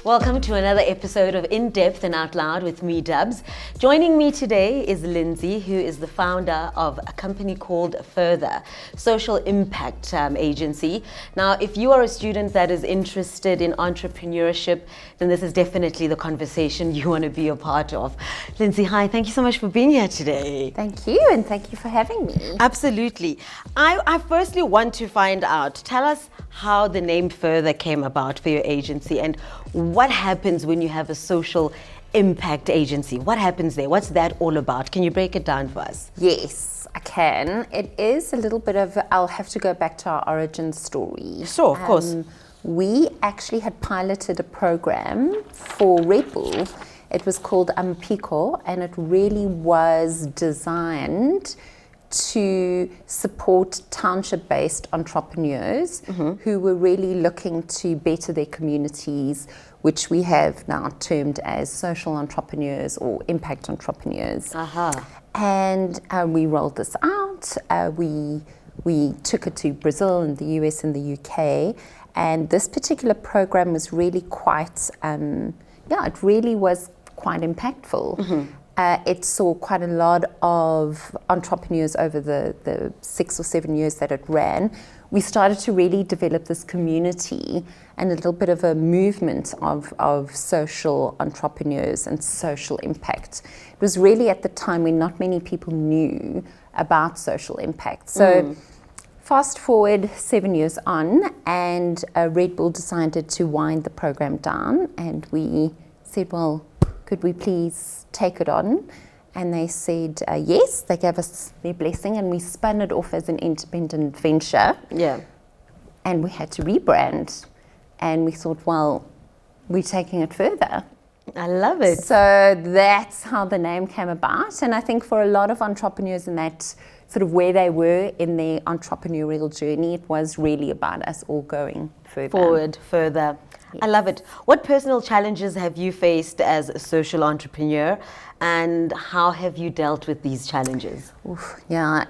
Welcome to another episode of In Depth and Out Loud with me, Dubbz. Joining me today is Lindsay, who is the founder of a company called Further, social impact agency. Now, if you are a student that is interested in entrepreneurship, then this is definitely the conversation you want to be a part of. Lindsay, hi, thank you so much for being here today. Thank you, and thank you for having me. Absolutely. I firstly want to find out, tell us how the name Further came about for your agency and what happens when you have a social impact agency. What happens there? What's that all about? Can you break it down for us? Yes, I can. It is a little bit of, I'll have to go back to our origin story. Sure, of course. We actually had piloted a program for Red Bull. It was called Pico, and it really was designed to support township-based entrepreneurs who were really looking to better their communities, which we have now termed as social entrepreneurs or impact entrepreneurs. And we rolled this out. We took it to Brazil and the US and the UK. And this particular program was really quite, it really was quite impactful. It saw quite a lot of entrepreneurs over the 6 or 7 years that it ran. We started to really develop this community and a little bit of a movement of social entrepreneurs and social impact. It was really at the time when not many people knew about social impact. So fast forward 7 years on, and Red Bull decided to wind the program down, and we said, well, could we please take it on? And they said yes. They gave us their blessing, and we spun it off as an independent venture. Yeah. And we had to rebrand. And we thought, well, we're taking it further. I love it. So that's how the name came about. And I think for a lot of entrepreneurs in that sort of where they were in their entrepreneurial journey, it was really about us all going further. Yes. I love it. What personal challenges have you faced as a social entrepreneur, and how have you dealt with these challenges? Yeah,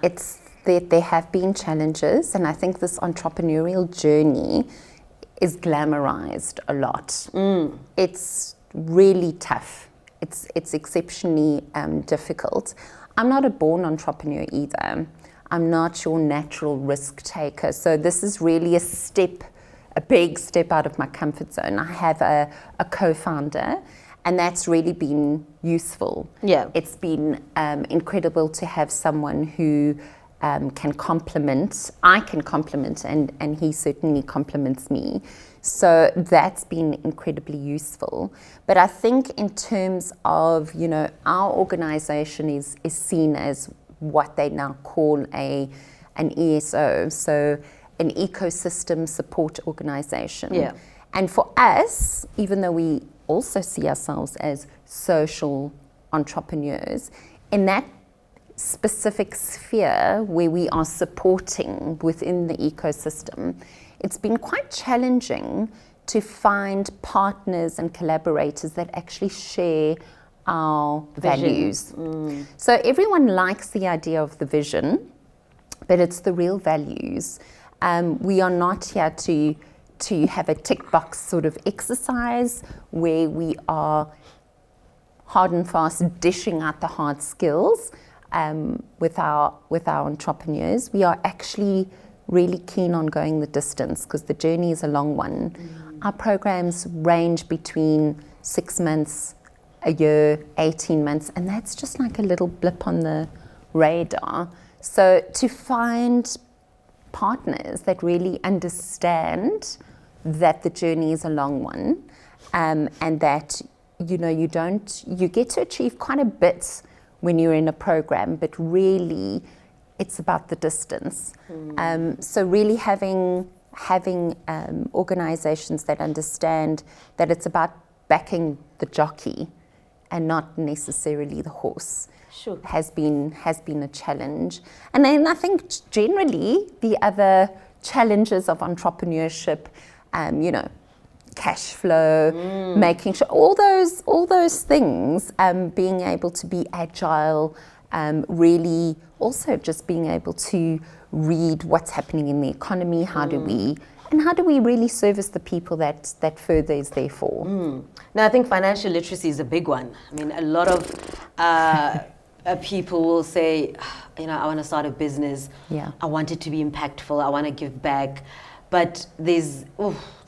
there have been challenges, and I think this entrepreneurial journey is glamorized a lot. It's really tough. It's exceptionally difficult. I'm not a born entrepreneur either. I'm not your natural risk taker. So this is really a big step out of my comfort zone. I have a co-founder, and that's really been useful. Yeah. It's been incredible to have someone who can complement. I can complement, and he certainly compliments me. So that's been incredibly useful. But I think in terms of, our organization is seen as what they now call an ESO. So an ecosystem support organization. Yeah. And for us, even though we also see ourselves as social entrepreneurs, in that specific sphere where we are supporting within the ecosystem, it's been quite challenging to find partners and collaborators that actually share our values. So everyone likes the idea of the vision, but it's the real values. We are not here to have a tick box sort of exercise where we are hard and fast dishing out the hard skills with our entrepreneurs. We are actually really keen on going the distance because the journey is a long one. Our programs range between 6 months, a year, 18 months, and that's just like a little blip on the radar. So to find partners that really understand that the journey is a long one, and that you get to achieve quite a bit when you're in a program, but really it's about the distance. So really having organizations that understand that it's about backing the jockey and not necessarily the horse. Sure. has been a challenge. And then I think generally the other challenges of entrepreneurship, cash flow, making sure all those things, being able to be agile, really also just being able to read what's happening in the economy, how do we And how do we really service the people that Further is there for? Now, I think financial literacy is a big one. I mean, a lot of people will say, you know, I want to start a business. Yeah. I want it to be impactful. I want to give back. But there's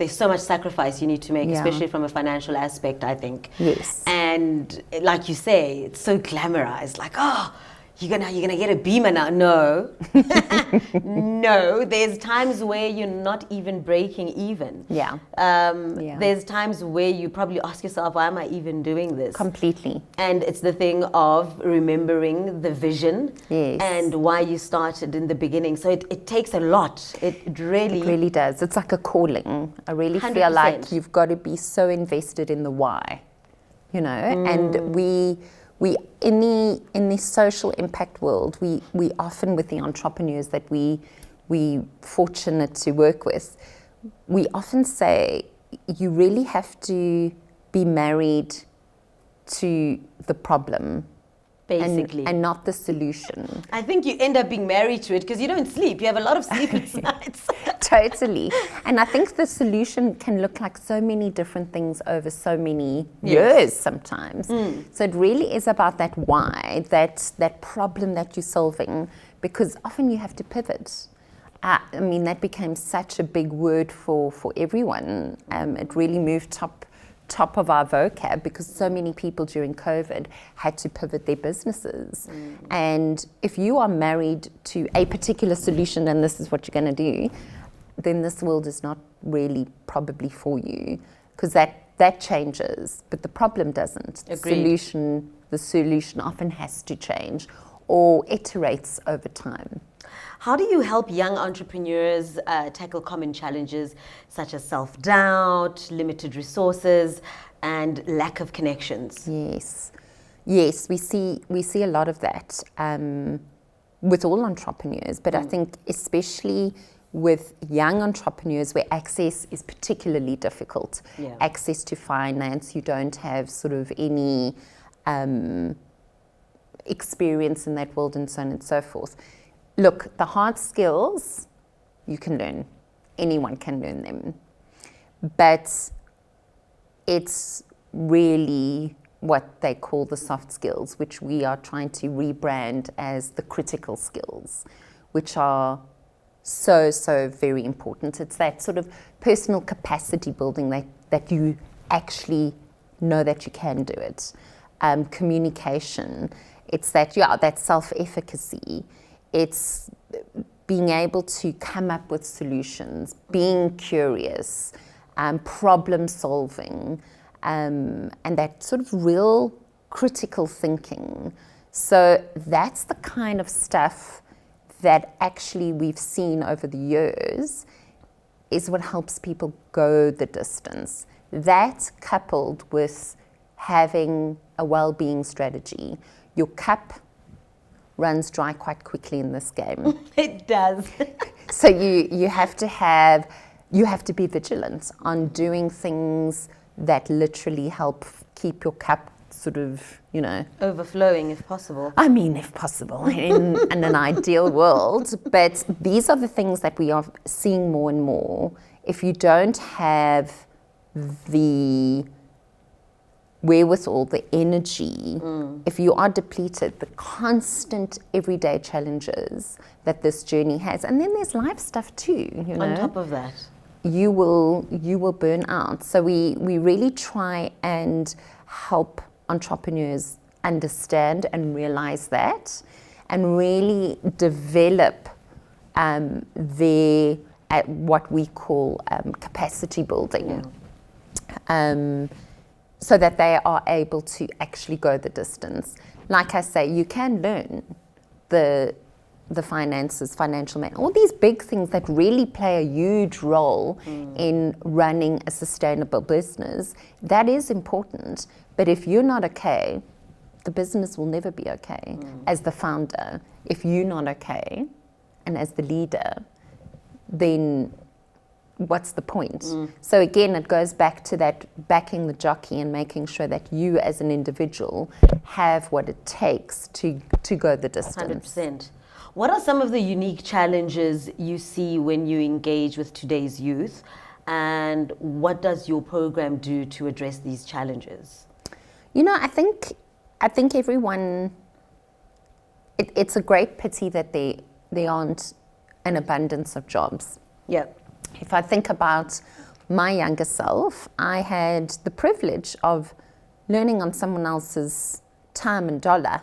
so much sacrifice you need to make, Yeah. especially from a financial aspect, I think. Yes. And like you say, it's so glamorized. Like, oh, you're gonna get a Beamer now. No. No. There's times where you're not even breaking even. Yeah. There's times where you probably ask yourself, why am I even doing this? Completely. And it's the thing of remembering the vision. Yes. And why you started in the beginning. So it takes a lot. It really does. It's like a calling. I really feel 100%. like you've got to be so invested in the why, you know. And we in the social impact world, we often, with the entrepreneurs that we fortunate to work with, we often say you really have to be married to the problem, basically. and not the solution. I think you end up being married to it because you don't sleep. You have a lot of sleepless nights. Totally. And I think the solution can look like so many different things over so many Yes. years sometimes. So it really is about that why, that problem that you're solving, because often you have to pivot. I mean, that became such a big word for everyone. It really moved top of our vocab because so many people during COVID had to pivot their businesses. And if you are married to a particular solution and this is what you're going to do, then this world is not really probably for you, because that changes, but the problem doesn't. Agreed. The solution often has to change or iterates over time. How do you help young entrepreneurs tackle common challenges such as self-doubt, limited resources, and lack of connections? Yes, we see a lot of that with all entrepreneurs, but I think especially with young entrepreneurs where access is particularly difficult. Yeah. Access to finance, you don't have sort of any experience in that world, and so on and so forth. Look, the hard skills you can learn. Anyone can learn them. But it's really what they call the soft skills, which we are trying to rebrand as the critical skills, which are so very important. It's that sort of personal capacity building that you actually know that you can do it. Communication. It's that self-efficacy. It's being able to come up with solutions, being curious, problem solving, and that sort of real critical thinking. So that's the kind of stuff that actually we've seen over the years is what helps people go the distance. That coupled with having a well-being strategy. Your cup runs dry quite quickly in this game. It does. So you have to be vigilant on doing things that literally help keep your cup sort of, overflowing if possible. I mean, if possible, in an ideal world. But these are the things that we are seeing more and more. If you don't have the wherewithal, the energy, if you are depleted, the constant everyday challenges that this journey has, and then there's life stuff too, On top of that. you will burn out. So we really try and help entrepreneurs understand and realize that, and really develop their what we call capacity building. So that they are able to actually go the distance. Like I say, you can learn the finances, financial management, all these big things that really play a huge role in running a sustainable business. That is important. But if you're not okay, the business will never be okay. As the founder, if you're not okay, and as the leader, then what's the point? So again, it goes back to that backing the jockey and making sure that you as an individual have what it takes to go the distance. 100%. What are some of the unique challenges you see when you engage with today's youth? And what does your program do to address these challenges? You know, I think everyone, it's a great pity that there aren't an abundance of jobs. Yeah. If I think about my younger self, I had the privilege of learning on someone else's time and dollar,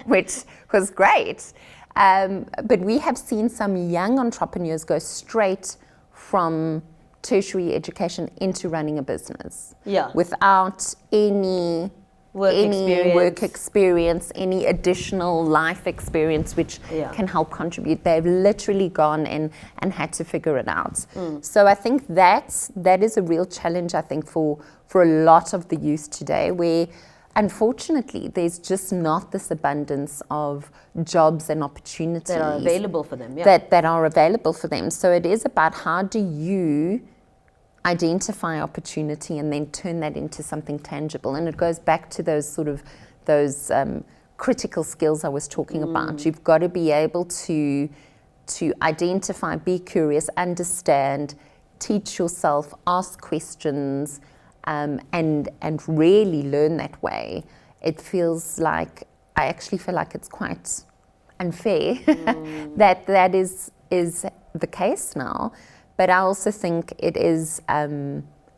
which was great. But we have seen some young entrepreneurs go straight from tertiary education into running a business, without any work experience, any additional life experience, which can help contribute. They've literally gone in and had to figure it out. So I think that is a real challenge, I think, for a lot of the youth today, where unfortunately there's just not this abundance of jobs and opportunities that are available for them. That are available for them. So it is about, how do you identify opportunity and then turn that into something tangible? And it goes back to those critical skills I was talking about. You've got to be able to identify, be curious, understand, teach yourself, ask questions, and really learn that way. It feels like, I actually feel like it's quite unfair that is the case now. But I also think it is,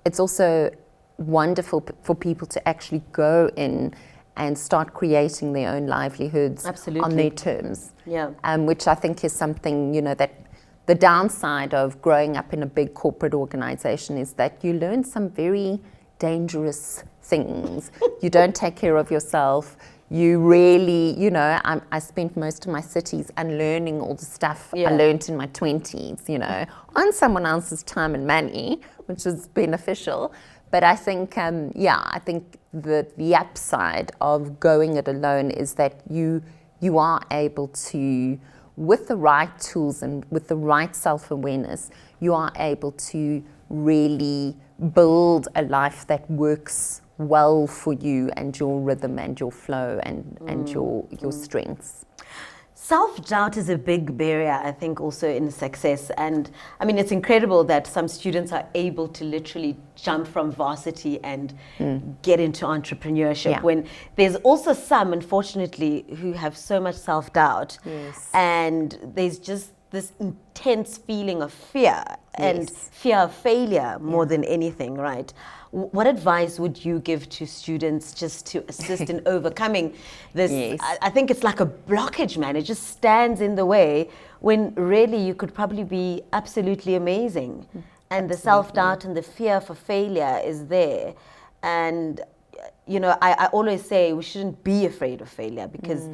it's also wonderful for people to actually go in and start creating their own livelihoods on their terms. Which I think is something, that the downside of growing up in a big corporate organization is that you learn some very dangerous things. You don't take care of yourself. You really, I spent most of my cities unlearning all the stuff I learned in my 20s, on someone else's time and money, which is beneficial. But I think, I think the upside of going it alone is that you are able to, with the right tools and with the right self-awareness, you are able to really build a life that works well for you and your rhythm and your flow and your strengths. Self-doubt is a big barrier, I think, also in success. And I mean, it's incredible that some students are able to literally jump from varsity and get into entrepreneurship, when there's also some, unfortunately, who have so much self-doubt. And there's just this intense feeling of fear and fear of failure more than anything, right? What advice would you give to students just to assist in overcoming this? I think it's like a blockage, man. It just stands in the way when really you could probably be absolutely amazing. And the self-doubt and the fear for failure is there. And, I always say we shouldn't be afraid of failure, because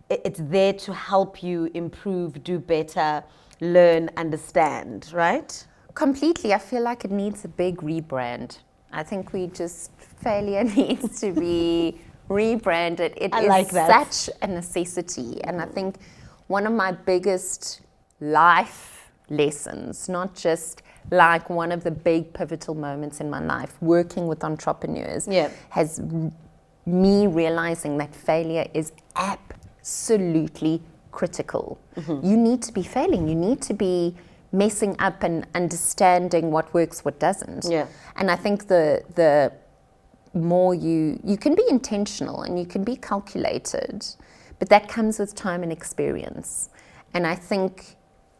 it's there to help you improve, do better, learn, understand, right? Completely. I feel like it needs a big rebrand. I think failure needs to be rebranded. It is such a necessity. And I think one of my biggest life lessons, not just like one of the big pivotal moments in my life, working with entrepreneurs, has me realizing that failure is absolutely critical. You need to be failing. You need to be messing up and understanding what works, what doesn't. And I think the more you can be intentional and you can be calculated, but that comes with time and experience. And I think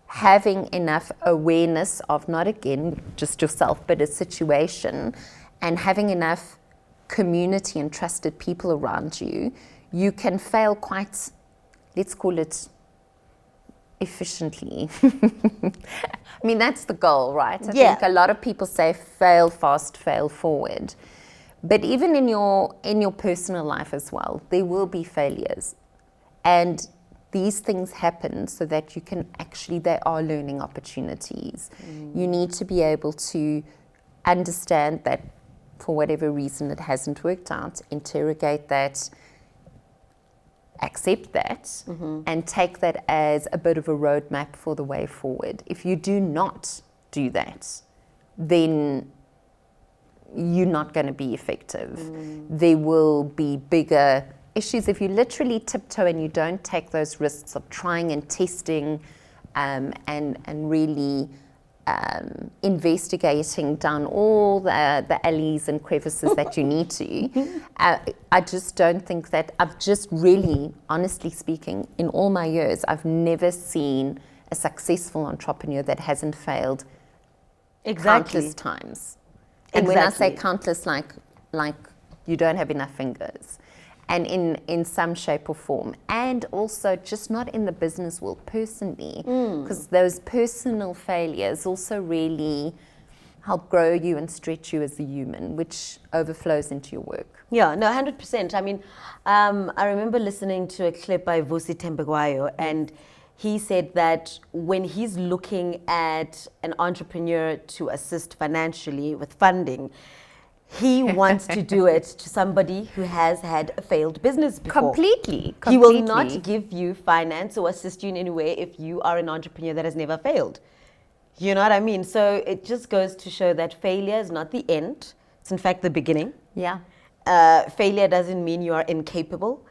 having enough awareness of, not again just yourself, but a situation, and having enough community and trusted people around you, you can fail quite, let's call it, efficiently. I mean, that's the goal, right? I think a lot of people say fail fast, fail forward. But even in your personal life as well, there will be failures. And these things happen so that you can they are learning opportunities. You need to be able to understand that for whatever reason it hasn't worked out, interrogate that, accept that, and take that as a bit of a roadmap for the way forward. If you do not do that, then you're not going to be effective. There will be bigger issues, if you literally tiptoe and you don't take those risks of trying and testing and really investigating down all the alleys and crevices that you need to, I just don't think that, I've just really, honestly speaking, in all my years, I've never seen a successful entrepreneur that hasn't failed countless times. And when I say countless, like you don't have enough fingers. And in some shape or form. And also just not in the business world, personally. Because those personal failures also really help grow you and stretch you as a human, which overflows into your work. Yeah, no, 100%. I mean, I remember listening to a clip by Vusi Tembegwayo, and he said that when he's looking at an entrepreneur to assist financially with funding, he wants to do it to somebody who has had a failed business before. Completely. He will not give you finance or assist you in any way if you are an entrepreneur that has never failed. You know what I mean? So it just goes to show that failure is not the end. It's in fact the beginning. Yeah. Failure doesn't mean you are incapable,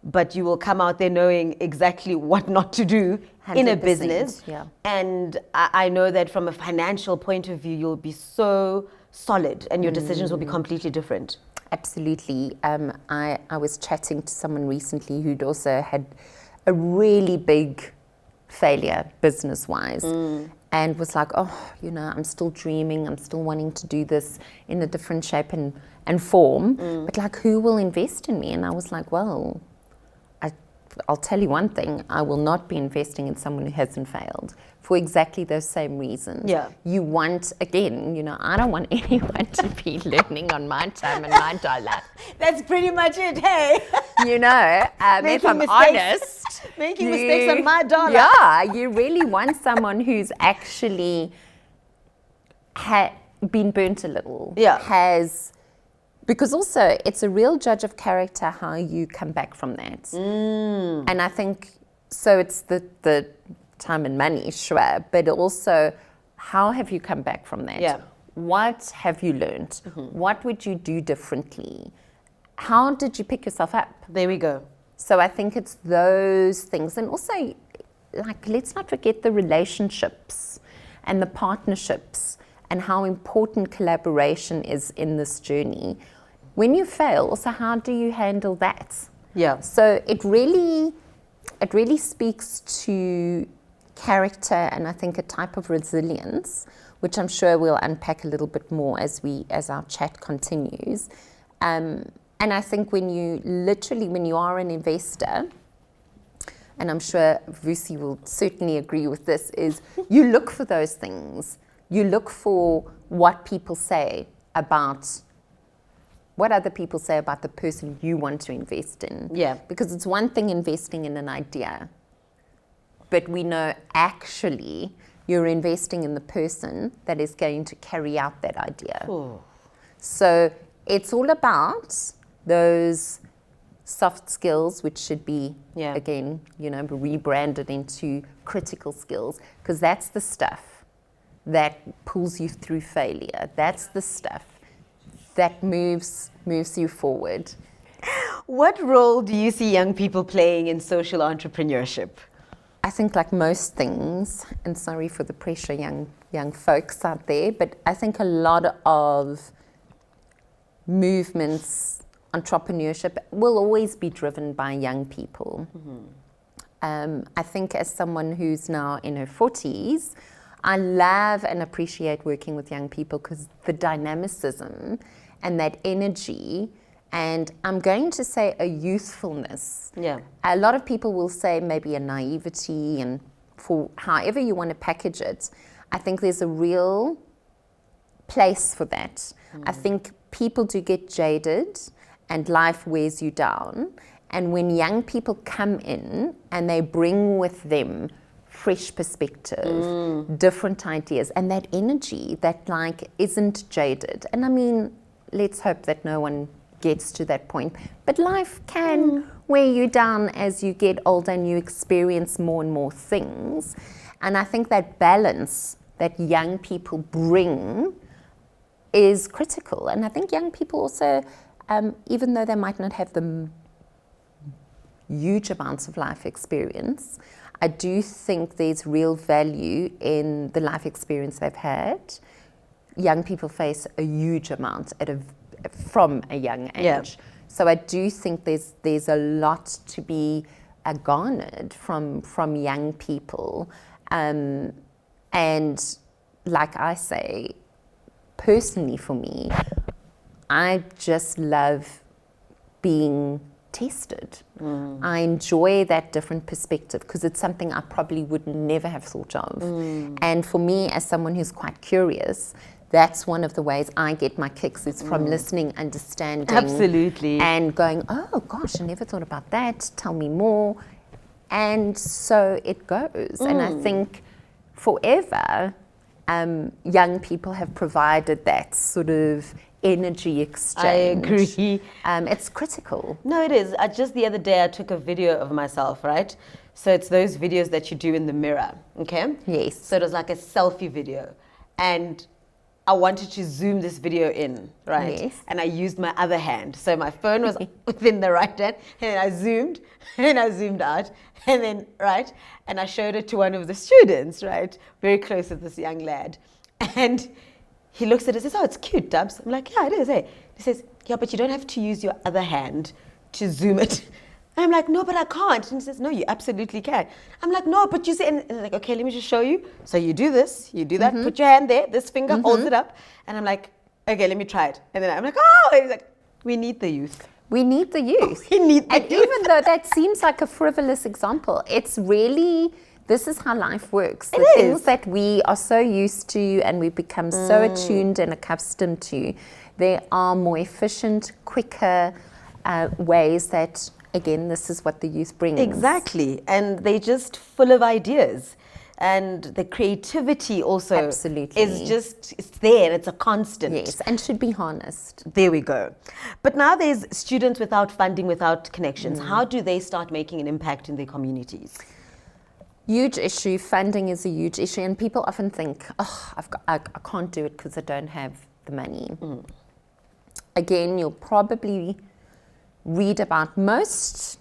but you will come out there knowing exactly what not to do in a business. Yeah. And I know that from a financial point of view, you'll be so solid and your decisions will be completely different. Absolutely. I was chatting to someone recently who'd also had a really big failure business-wise and was like, oh, you know, I'm still dreaming, I'm still wanting to do this in a different shape and form, but like, who will invest in me? And I was like, well, I'll tell you one thing, I will not be investing in someone who hasn't failed for exactly those same reasons. Yeah. You want, again, you know, I don't want anyone to be learning on my time and my dollar. That's pretty much it, hey? You know, if I'm honest. Making mistakes on my dollar. Yeah, you really want someone who's actually been burnt a little. Yeah. Because also, it's a real judge of character how you come back from that. And I think, so it's the time and money, sure, but also, how have you come back from that? Yeah. What have you learned? What would you do differently? How did you pick yourself up? There we go. So I think it's those things. And also, like, let's not forget the relationships and the partnerships and how important collaboration is in this journey. When you fail, also, how do you handle that? Yeah. So it really speaks to character and I think a type of resilience, which I'm sure we'll unpack a little bit more as our chat continues. And I think when you are an investor, and I'm sure Vusi will certainly agree with this, is you look for those things. You look for what people say about, what other people say about the person you want to invest in. Yeah. Because it's one thing investing in an idea, but we know actually you're investing in the person that is going to carry out that idea. Ooh. So it's all about those soft skills, which should be, again, you know, rebranded into critical skills, because that's the stuff that pulls you through failure. That's the stuff that moves you forward. What role do you see young people playing in social entrepreneurship? I think, like most things, and sorry for the pressure, young folks out there, but I think a lot of movements, entrepreneurship, will always be driven by young people. I think as someone who's now in her 40s, I love and appreciate working with young people because the dynamicism and that energy, and I'm going to say a youthfulness. Yeah. A lot of people will say maybe a naivety, and for however you want to package it, I think there's a real place for that. I think people do get jaded and life wears you down. And when young people come in and they bring with them fresh perspective, different ideas, and that energy that like isn't jaded. And I mean, let's hope that no one gets to that point. But life can wear you down as you get older and you experience more and more things. And I think that balance that young people bring is critical. And I think young people also, even though they might not have the huge amounts of life experience. I do think there's real value in the life experience they've had. Young people face a huge amount from a young age. Yeah. So I do think there's a lot to be garnered from young people. And like I say, personally for me, I just love being tested. I enjoy that different perspective because it's something I probably would never have thought of. And for me, as someone who's quite curious, that's one of the ways I get my kicks is from listening, understanding. Absolutely. And going, oh gosh, I never thought about that. Tell me more. And so it goes. And I think forever, young people have provided that sort of energy exchange. I agree. It's critical. No, it is. Just the other day, I took a video of myself, right? So it's those videos that you do in the mirror, okay? Yes. So it was like a selfie video. And I wanted to zoom this video in, right? Yes. And I used my other hand. So my phone was within the right hand, and then I zoomed, and then I zoomed out, and then, right? And I showed it to one of the students, right? Very close to this young lad. And he looks at it and says, oh, it's cute, Dubbz. I'm like, yeah, it is, eh? He says, yeah, but you don't have to use your other hand to zoom it. And I'm like, no, but I can't. And he says, no, you absolutely can. I'm like, no, but you say, and like, okay, let me just show you. So you do this, you do that, put your hand there, this finger holds it up. And I'm like, okay, let me try it. And then I'm like, oh, and he's like, we need the youth. We need the youth. We need the and youth. Even though that seems like a frivolous example, it's really, this is how life works. The things that we are so used to and we've become so attuned and accustomed to, there are more efficient, quicker ways that, again, this is what the youth brings. Exactly. And they're just full of ideas. And the creativity also Absolutely. is just, it's there, it's a constant. Yes, and should be harnessed. There we go. But now there's students without funding, without connections. How do they start making an impact in their communities? Huge issue. Funding is a huge issue. And people often think, oh, I can't do it because I don't have the money. Again, you'll probably read about most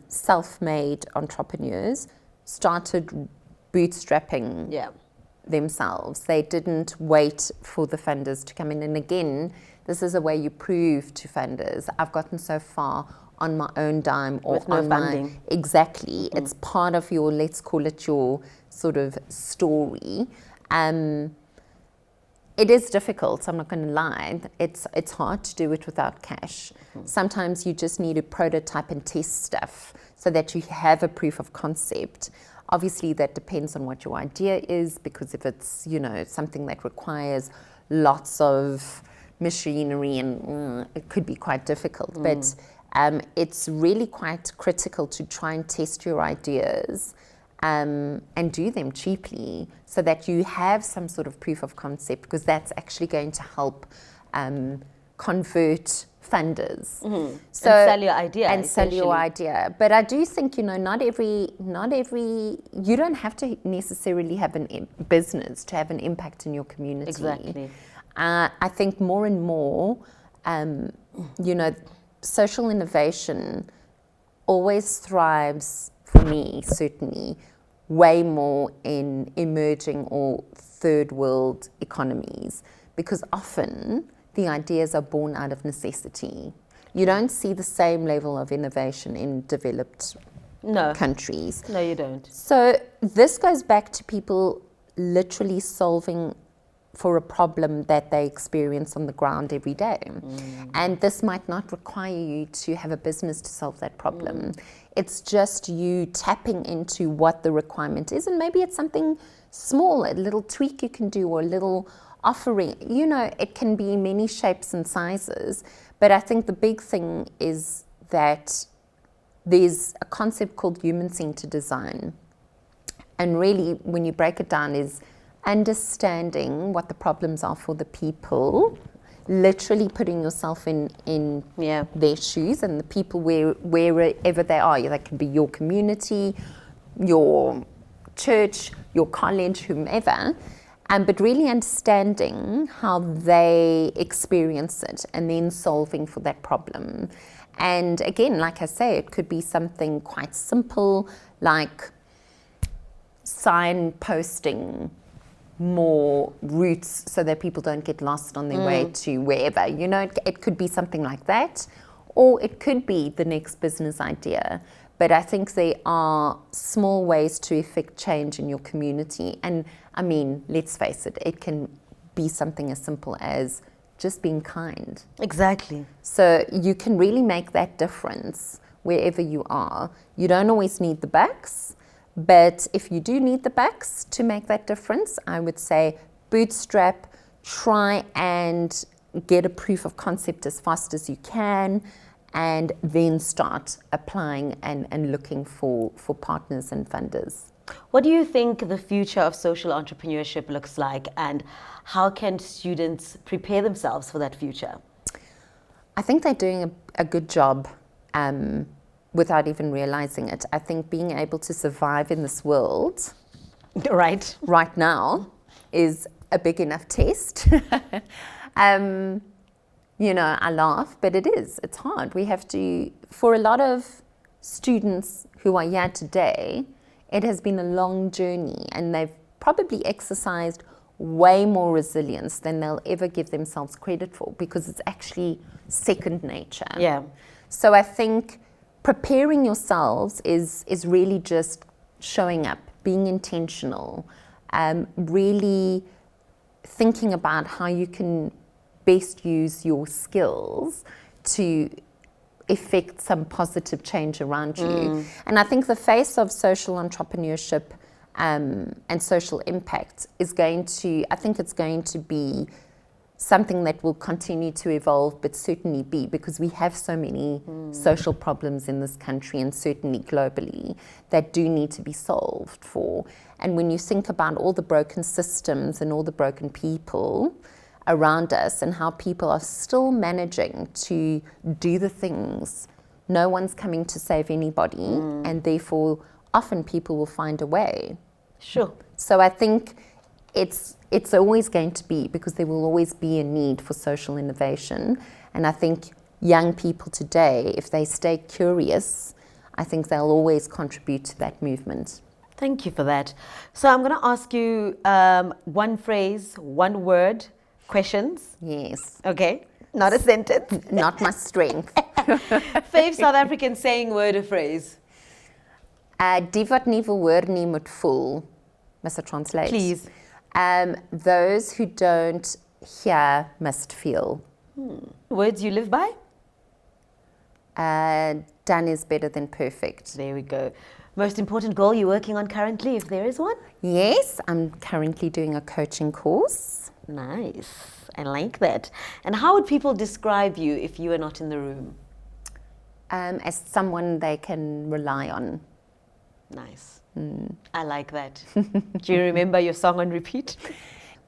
self-made entrepreneurs started bootstrapping themselves. They didn't wait for the funders to come in. And again, this is a way you prove to funders, I've gotten so far on my own dime or with no on funding. Exactly. It's part of your, let's call it your sort of story. It is difficult, I'm not going to lie. It's hard to do it without cash. Sometimes you just need to prototype and test stuff so that you have a proof of concept. Obviously, that depends on what your idea is, because if it's, something that requires lots of machinery, and it could be quite difficult. But it's really quite critical to try and test your ideas and do them cheaply so that you have some sort of proof of concept, because that's actually going to help convert funders. So, and sell your idea. And sell your idea. But I do think, not every, you don't have to necessarily have a business to have an impact in your community. Exactly. I think more and more, social innovation always thrives, for me, certainly, way more in emerging or third world economies, because often the ideas are born out of necessity. You don't see the same level of innovation in developed countries. No, you don't. So this goes back to people literally solving for a problem that they experience on the ground every day. And this might not require you to have a business to solve that problem. It's just you tapping into what the requirement is, and maybe it's something small, a little tweak you can do, or a little offering. It can be many shapes and sizes, but I think the big thing is that there's a concept called human-centered design. And really, when you break it down, is understanding what the problems are for the people, literally putting yourself in their shoes, and the people wherever they are. That can be your community, your church, your college, whomever. But really understanding how they experience it and then solving for that problem. And again, like I say, it could be something quite simple, like signposting more routes so that people don't get lost on their way to wherever. You know, it could be something like that, or it could be the next business idea. But I think there are small ways to effect change in your community. And I mean, let's face it, it can be something as simple as just being kind. Exactly. So you can really make that difference wherever you are. You don't always need the bucks, but if you do need the bucks to make that difference, I would say bootstrap, try and get a proof of concept as fast as you can, and then start applying and looking for partners and funders. What do you think the future of social entrepreneurship looks like, and how can students prepare themselves for that future? I think they're doing a good job without even realizing it. I think being able to survive in this world right now is a big enough test. You know, I laugh, but it's hard. We have to, for a lot of students who are here today, it has been a long journey, and they've probably exercised way more resilience than they'll ever give themselves credit for, because it's actually second nature. Yeah. So I think preparing yourselves is really just showing up, being intentional, really thinking about how you can best use your skills to effect some positive change around you. And I think the face of social entrepreneurship and social impact is going to be something that will continue to evolve, but certainly be, because we have so many social problems in this country and certainly globally that do need to be solved for. And when you think about all the broken systems and all the broken people around us and how people are still managing to do the things, no one's coming to save anybody, and therefore often people will find a way. Sure. So I think it's always going to be, because there will always be a need for social innovation. And I think young people today, if they stay curious, I think they'll always contribute to that movement. Thank you for that. So I'm going to ask you one phrase, one word questions. Yes. Okay. Not a sentence. Not my strength. Fave South African saying, word or phrase. Die wat nie wil hoor nie moet voel. Must I translate? Please. Those who don't hear must feel. Words you live by? Done is better than perfect. There we go. Most important goal you're working on currently, if there is one? Yes, I'm currently doing a coaching course. Nice. I like that. And how would people describe you if you were not in the room? As someone they can rely on. Nice. I like that. Do you remember your song on repeat?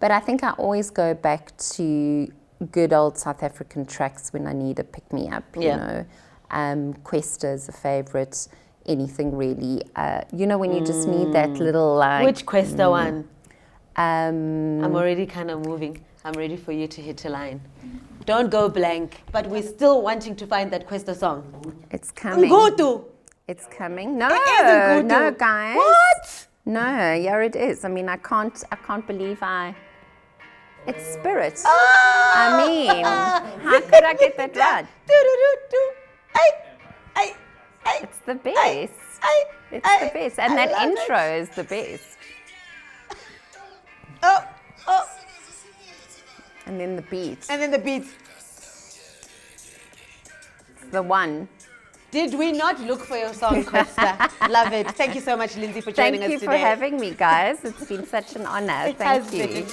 But I think I always go back to good old South African tracks when I need a pick-me-up, you know. Questa is a favourite, anything really. You know, when you just need that little like... Which Questa one? I'm already kind of moving. I'm ready for you to hit a line. Don't go blank, but we're still wanting to find that Questa song. It's coming. Ngutu. It's coming. No, It isn't no, Ngutu. guys. What? No, yeah, it is. I mean, I can't believe it's spirit. I mean, how could I get that right? It's the best. It's the best. And that intro is the best. Oh. And then the beat. And then the beat. The one. Did we not look for your song, Questa? Love it. Thank you so much, Lindsay, for joining us today. Thank you for having me, guys. It's been such an honor. Thank you.